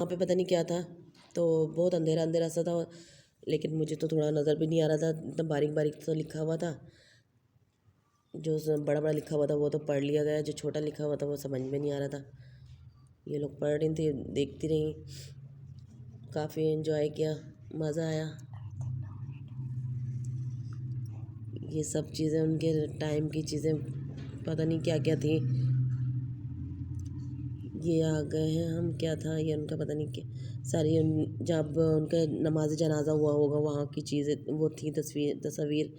वहाँ पे पता नहीं क्या था, तो बहुत अंधेरा अंधेरा सा था, लेकिन मुझे तो थोड़ा नज़र भी नहीं आ रहा था, एकदम बारीक बारीक सा लिखा हुआ था। जो बड़ा बड़ा लिखा हुआ था वो तो पढ़ लिया गया, जो छोटा लिखा हुआ था वो समझ में नहीं आ रहा था। ये लोग पढ़ रही थी, देखती रही, काफ़ी एंजॉय किया, मज़ा आया। ये सब चीज़ें उनके टाइम की चीज़ें पता नहीं क्या क्या थी। ये आ गए हैं हम, क्या था ये उनका पता नहीं क्या, सारी जब उनका नमाज जनाजा हुआ होगा वहाँ की चीज़ें वो थी, तस्वीर।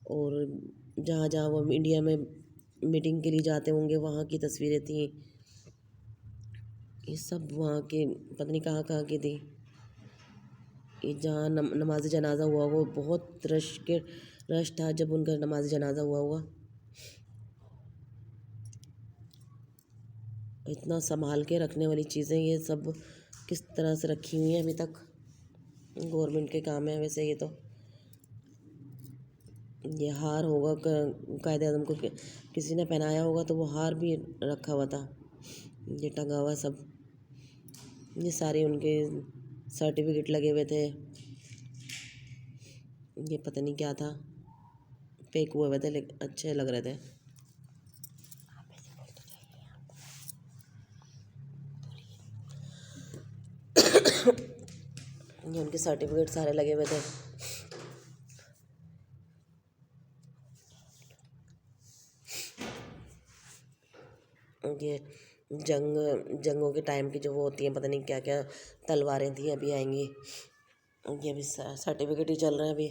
और जहाँ जहाँ वो इंडिया में मीटिंग के लिए जाते होंगे वहाँ की तस्वीरें थी। ये सब वहाँ के पता नहीं कहाँ कहाँ की थी। ये जहाँ नमाज जनाजा हुआ वो बहुत रश था जब उनका नमाज जनाजा हुआ होगा। इतना संभाल के रखने वाली चीज़ें ये सब किस तरह से रखी हुई हैं अभी तक। गवर्नमेंट के काम है वैसे ये तो। ये हार होगा कायदे आज़म को किसी ने पहनाया होगा, तो वो हार भी रखा हुआ था, ये टंगा हुआ सब। ये सारे उनके सर्टिफिकेट लगे हुए थे। ये पता नहीं क्या था, फेक हुए थे लेकिन अच्छे लग रहे थे। ये उनके सर्टिफिकेट सारे लगे हुए थे। ये जंगों के टाइम की जो वो होती हैं, पता नहीं क्या क्या तलवारें थी, अभी आएंगी। ये अभी सर्टिफिकेट ही चल रहा है अभी।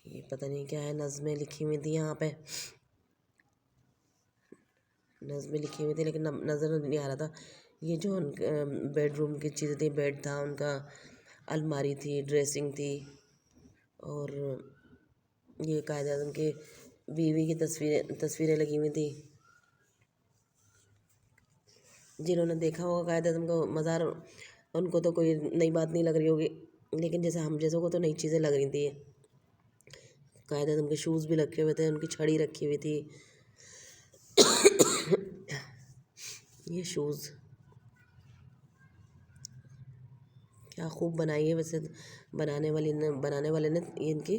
ये पता नहीं क्या है, नज़में लिखी हुई थी यहाँ पे, नज़में लिखी हुई थी लेकिन नज़र नहीं आ रहा था। ये जो बेडरूम की चीज़ें थी, बेड था उनका, अलमारी थी, ड्रेसिंग थी, और ये कायदे आज़म की बीवी की तस्वीरें लगी हुई थी। जिन्होंने देखा होगा कायदे आज़म को मज़ार, उनको तो कोई नई बात नहीं लग रही होगी, लेकिन जैसे हम जैसों को तो नई चीज़ें लग रही थी। कायदे आज़म के शूज़ भी रखे हुए थे, उनकी छड़ी रखी हुई थी। ये शूज़ क्या खूब बनाई है वैसे बनाने वाले ने इनकी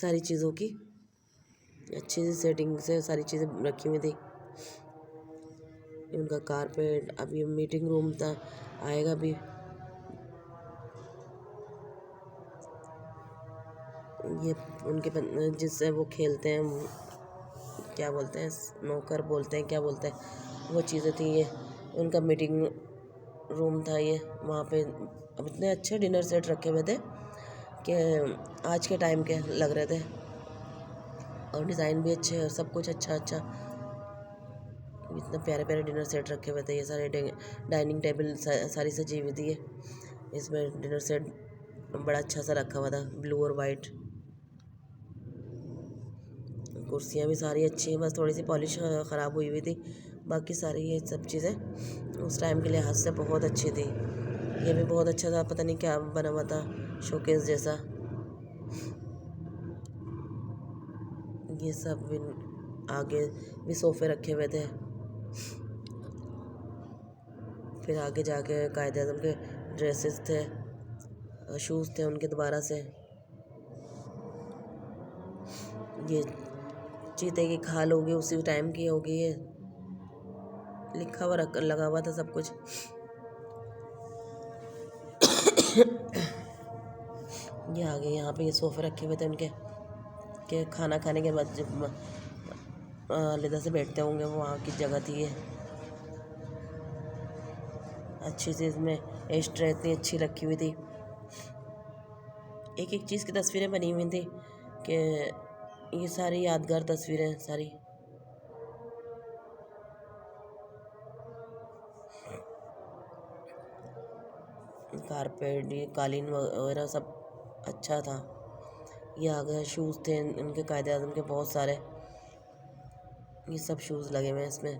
सारी चीज़ों की अच्छी सी सेटिंग से सारी चीज़ें रखी हुई थी। उनका कारपेट, अभी मीटिंग रूम था, आएगा अभी। ये उनके जिससे वो खेलते हैं, क्या बोलते हैं, स्नोकर बोलते हैं, क्या बोलते हैं, वो चीज़ें थी। ये उनका मीटिंग रूम था। ये वहाँ पे अब इतने अच्छे डिनर सेट रखे हुए थे कि आज के टाइम के लग रहे थे, और डिज़ाइन भी अच्छे और सब कुछ अच्छा अच्छा। इतने प्यारे प्यारे डिनर सेट रखे हुए थे। ये सारे डाइनिंग टेबल सारी सजी हुई थी। इसमें डिनर सेट बड़ा अच्छा सा रखा हुआ था, ब्लू और वाइट। कुर्सियाँ भी सारी अच्छी हैं, बस थोड़ी सी पॉलिश ख़राब हुई थी। बाकी सारी ये सब चीज़ें उस टाइम के लिहाज से बहुत अच्छी थी। ये भी बहुत अच्छा था, पता नहीं क्या बना हुआ था, शोकेस जैसा। ये सब भी आगे भी सोफ़े रखे हुए थे। फिर आगे जाके कायदे आज़म के ड्रेसेस थे, शूज़ थे उनके दोबारा से। ये चीते की खाल होगी, उसी टाइम की होगी। ये लिखा हुआ लगा हुआ था सब कुछ। ये आगे यहाँ पे ये सोफ़े रखे हुए थे उनके, के खाना खाने के बाद जब अलग से बैठते होंगे वो वहाँ की जगह थी। ये अच्छी सी इसमें एस्ट्रे इतनी अच्छी रखी हुई थी। एक एक चीज़ की तस्वीरें बनी हुई थी कि ये सारी यादगार तस्वीरें सारी। कारपेट, ये कालीन वगैरह सब अच्छा था। ये आगे शूज़ थे इनके कायदे आज़म के बहुत सारे, ये सब शूज़ लगे हुए हैं इसमें।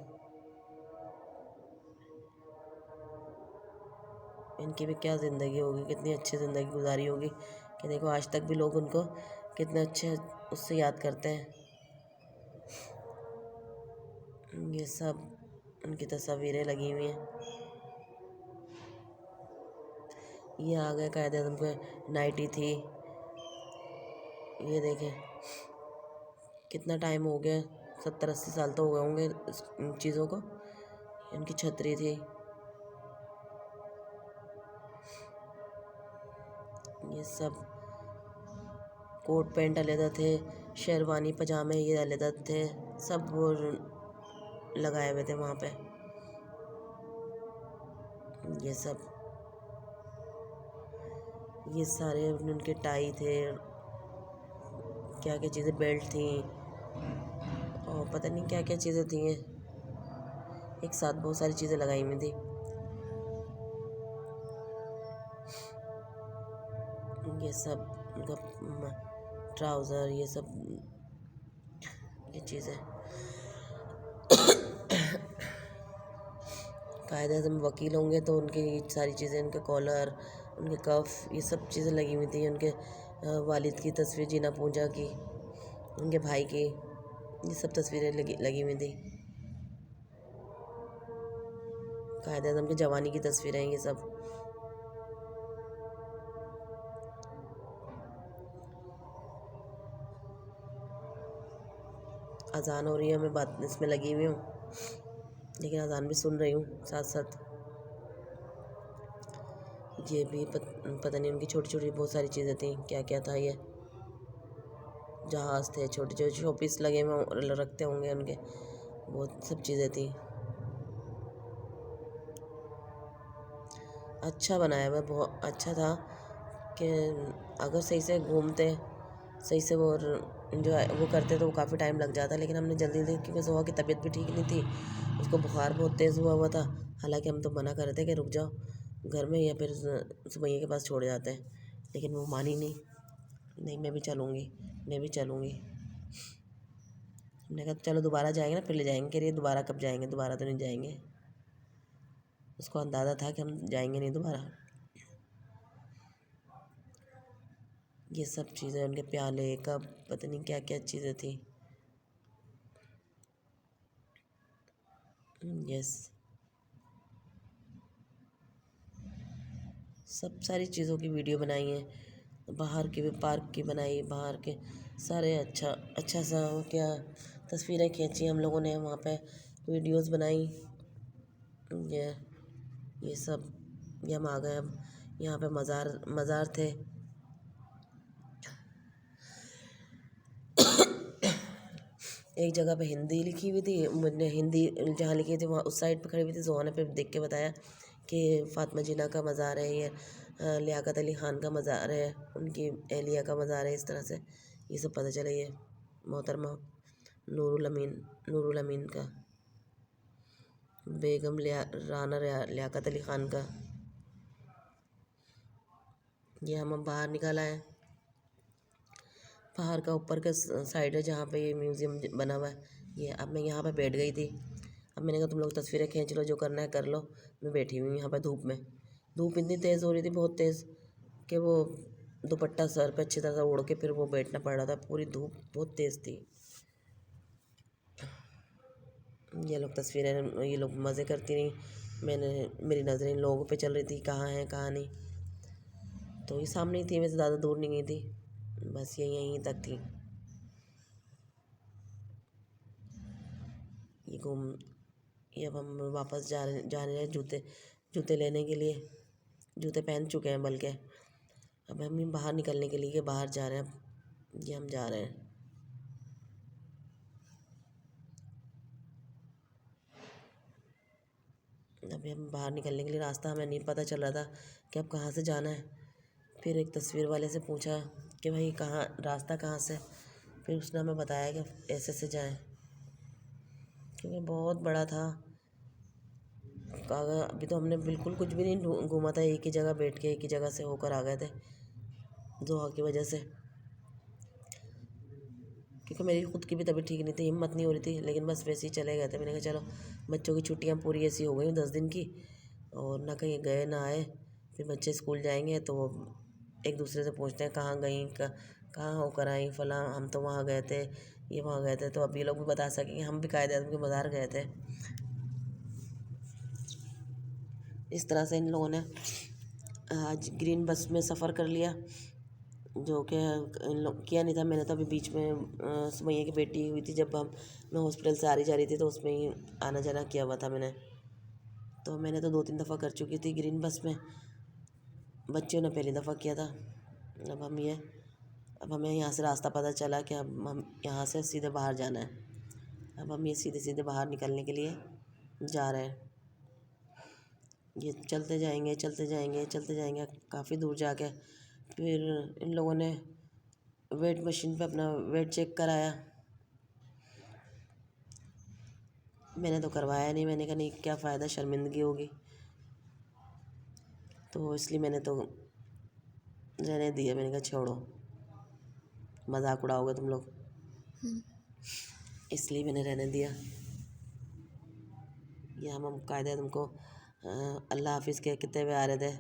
इनकी भी क्या ज़िंदगी होगी, कितनी अच्छी ज़िंदगी गुजारी होगी कि देखो आज तक भी लोग उनको कितने अच्छे उससे याद करते हैं। ये सब उनकी तस्वीरें लगी हुई हैं। ये आ गए कायदे आज़म पे नाइटी थी। ये देखें कितना टाइम हो गया, 70-80 साल तो हो गए होंगे इन चीज़ों को। इनकी छतरी थी। ये सब कोट पैंट अलग थे, शेरवानी पजामे ये अलग थे, सब वो लगाए हुए थे वहाँ पे। ये सब ये सारे उनके टाई थे, क्या क्या चीज़ें, बेल्ट थी और पता नहीं क्या क्या चीज़ें थी। एक साथ बहुत सारी चीज़ें लगाई हुई थी। ये सब उनका ट्राउज़र, ये सब ये चीज़ें। कायदे आज़म वकील होंगे तो उनकी सारी चीज़ें, उनके कॉलर, उनके कफ, ये सब चीज़ें लगी हुई थी। उनके वालिद की तस्वीर, जीना पूंजा की, उनके भाई की, ये सब तस्वीरें लगी हुई थी। कायदे आज़म की जवानी की तस्वीरें हैं ये सब। अजान हो रही है, मैं बात इसमें लगी हुई हूँ, लेकिन अजान भी सुन रही हूँ साथ साथ। ये भी पता नहीं, उनकी छोटी छोटी बहुत सारी चीज़ें थी। क्या क्या था ये, जहाज़ थे, छोटे छोटे शोपीस लगे हुए रखते होंगे उनके, बहुत सब चीज़ें थी। अच्छा बनाया हुआ, बहुत अच्छा था कि अगर सही से घूमते, सही से वो इंजॉय वो करते तो काफ़ी टाइम लग जाता, लेकिन हमने जल्दी जल्दी, क्योंकि जोहा की तबीयत भी ठीक नहीं थी, उसको बुखार बहुत तेज़ हुआ था। हालांकि हम तो मना कर रहे थे कि रुक जाओ घर में या फिर सुमैया के पास छोड़ जाते हैं, लेकिन वो मानी नहीं। नहीं मैं भी चलूँगी, मैं भी चलूँगी। हमने कहा चलो दोबारा जाएंगे ना फिर ले जाएंगे। कह रही है दोबारा कब जाएंगे, दोबारा तो नहीं जाएंगे। उसको अंदाज़ा था कि हम जाएंगे नहीं दोबारा। ये सब चीज़ें, उनके प्याले, कप, पता नहीं क्या क्या चीज़ें थी। यस, सब सारी चीज़ों की वीडियो बनाई है। बाहर की भी, पार्क की बनाई, बाहर के सारे अच्छा अच्छा सा क्या तस्वीरें खींची हम लोगों ने वहाँ पे, वीडियोस बनाई। ये ये सब, ये हम आ गए अब। यहाँ पे मज़ार मज़ार थे। एक जगह पे हिंदी लिखी हुई थी, मैंने हिंदी जहाँ लिखी थी वहाँ उस साइड पे खड़ी हुई थी। जोहाना पे देख के बताया कि फ़ातिमा जिन्ना का मज़ार है ये, लियाकत अली ख़ान का मज़ार है, उनकी एहलिया का मज़ार है। इस तरह से ये सब पता चला। ये मोहतरमा नूरुल अमीन का, बेगम राना लियाकत अली ख़ान का। ये हम बाहर निकाला है, पहाड़ का ऊपर का साइड है जहाँ पे ये म्यूज़ियम बना हुआ है। ये अब मैं यहाँ पे बैठ गई थी। अब मैंने कहा तुम लोग तस्वीरें खींच लो, जो करना है कर लो। मैं बैठी हुई हूँ यहाँ पे धूप में। धूप इतनी तेज़ हो रही थी, बहुत तेज़, कि वो दुपट्टा सर पे अच्छी तरह से ओढ़ के फिर वो बैठना पड़ रहा था। पूरी धूप बहुत तेज़ थी। ये लोग तस्वीरें, ये लोग मज़े करती रही। मेरी नज़रें इन लोगों पे चल रही थी, कहाँ हैं कहाँ नहीं। तो ये सामने ही थी, वैसे ज़्यादा दूर नहीं गई थी, बस यहीं तक थी। ये घूम ये अब हम वापस जा रहे हैं जूते लेने के लिए। जूते पहन चुके हैं बल्कि, अब हम बाहर निकलने के लिए बाहर जा रहे हैं। अब ये हम जा रहे हैं। अभी हम बाहर निकलने के लिए, रास्ता हमें नहीं पता चल रहा था कि अब कहाँ से जाना है। फिर एक तस्वीर वाले से पूछा कि भाई कहाँ, रास्ता कहाँ से। फिर उसने हमें बताया कि ऐसे से जाएं, क्योंकि बहुत बड़ा था। अभी तो हमने बिल्कुल कुछ भी नहीं घूमा था, एक ही जगह बैठ के एक ही जगह से होकर आ गए थे जोहा की वजह से, क्योंकि मेरी खुद की भी तबीयत ठीक नहीं थी, हिम्मत नहीं हो रही थी। लेकिन बस वैसे ही चले गए थे। मैंने कहा चलो, बच्चों की छुट्टियां पूरी ऐसी हो गई 10 दिन की, और ना कहीं गए ना आए। फिर बच्चे स्कूल जाएंगे तो वो एक दूसरे से पूछते हैं कहाँ गई, कहाँ होकर आई फलां, हम तो वहाँ गए थे, ये वहाँ गए थे। तो अब ये लोग भी बता सकेंगे हम भी कायदे आज़म के मज़ार गए थे। इस तरह से इन लोगों ने आज ग्रीन बस में सफ़र कर लिया, जो कि इन लोग किया नहीं था। मैंने तो अभी बीच में सुमैया की बेटी हुई थी, जब मैं हॉस्पिटल से आ रही जा रही थी, तो उसमें ही आना जाना किया हुआ था मैंने। तो मैंने तो 2-3 दफ़ा कर चुकी थी ग्रीन बस में, बच्चों ने पहली दफ़ा किया था। अब हमें यहाँ से रास्ता पता चला कि अब हम यहाँ से सीधे बाहर जाना है। अब हम ये सीधे सीधे बाहर निकलने के लिए जा रहे हैं। ये चलते जाएंगे चलते जाएंगे चलते जाएंगे, काफ़ी दूर जाके फिर इन लोगों ने वेट मशीन पे अपना वेट चेक कराया। मैंने तो करवाया नहीं, मैंने कहा नहीं क्या फ़ायदा, शर्मिंदगी होगी, तो इसलिए मैंने तो रहने दिया। मैंने कहा छोड़ो, मजाक उड़ाओगे तुम लोग, इसलिए मैंने रहने दिया। ये हम कायदे तुमको अल्लाह हाफिज़ कहते हुए आ रहे थे।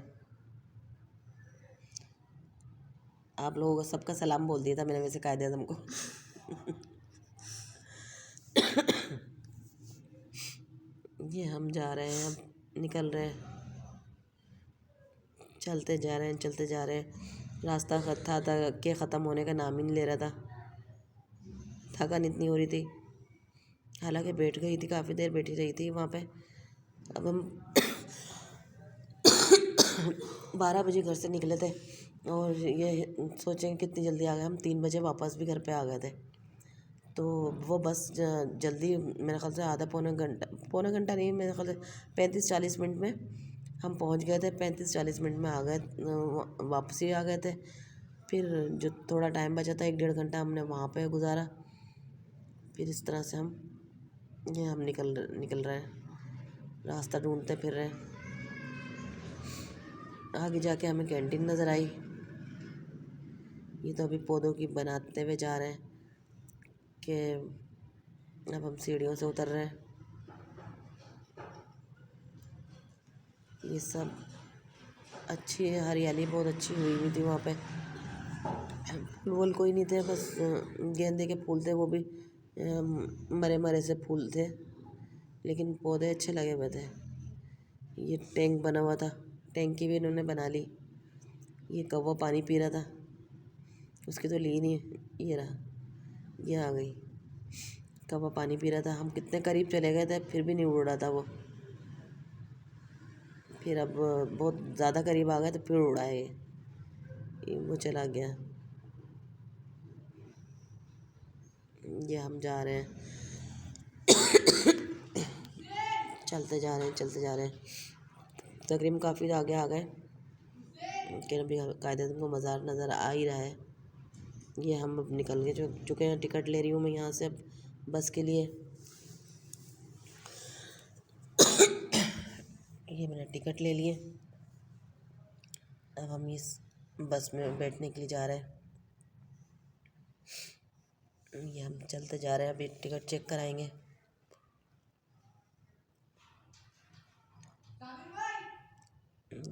आप लोगों को सबका सलाम बोल दिया था मैंने वैसे कायदे आज़म को। ये हम जा रहे हैं, अब निकल रहे हैं, चलते जा रहे हैं चलते जा रहे हैं। रास्ता था कि ख़त्म होने का नाम ही नहीं ले रहा था, थकान इतनी हो रही थी। हालांकि बैठ गई थी, काफ़ी देर बैठी रही थी वहाँ पे। अब हम 12 बजे घर से निकले थे और ये सोचें कितनी जल्दी आ गए हम। 3 बजे वापस भी घर पे आ गए थे। तो वो बस जल्दी, मेरे ख्याल से आधा पौना घंटा नहीं, मेरे ख्याल से 35-40 मिनट में हम पहुंच गए थे। 35-40 मिनट में आ गए, वापसी आ गए थे। फिर जो थोड़ा टाइम बचा था 1-1.5 घंटा हमने वहाँ पे गुजारा। फिर इस तरह से हम निकल रहे हैं, रास्ता ढूंढते फिर रहे हैं। आगे जाके हमें कैंटीन नज़र आई। ये तो अभी पौधों की बनाते हुए जा रहे हैं कि अब हम सीढ़ियों से उतर रहे हैं। ये सब अच्छी है, हरियाली बहुत अच्छी हुई थी वहाँ पे। फूल कोई नहीं थे, बस गेंदे के फूल थे, वो भी मरे मरे से फूल थे, लेकिन पौधे अच्छे लगे हुए थे। ये टैंक बना हुआ था, टैंकी भी इन्होंने बना ली। ये कौवा पानी पी रहा था, उसकी तो ली नहीं, ये रहा, ये आ गई। कौवा पानी पी रहा था, हम कितने करीब चले गए थे फिर भी नहीं उड़ रहा था वो। फिर अब बहुत ज़्यादा करीब आ गए तो फिर उड़ा है ये, वो चला गया। ये हम जा रहे हैं, चलते जा रहे हैं चलते जा रहे हैं, तकरीबन काफ़ी आगे आ गए कि अभी कायदे तुमको मज़ार नज़र आ ही रहा है। ये हम अब निकल के चुके हैं। टिकट ले रही हूँ मैं यहाँ से अब बस के लिए। ये मैंने टिकट ले लिए, अब हम इस बस में बैठने के लिए जा रहे हैं। ये हम चलते जा रहे हैं, अभी टिकट चेक कराएंगे।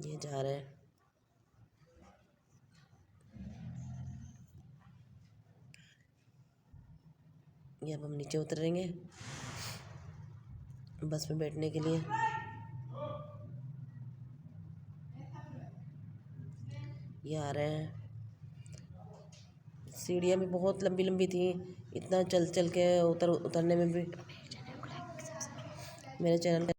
ये जा रहे हैं, ये अब हम नीचे उतरेंगे बस में बैठने के लिए। ये आ रहे हैं, सीढ़ियाँ भी बहुत लंबी लंबी थी, इतना चल चल के उतरने में भी। मेरे चैनल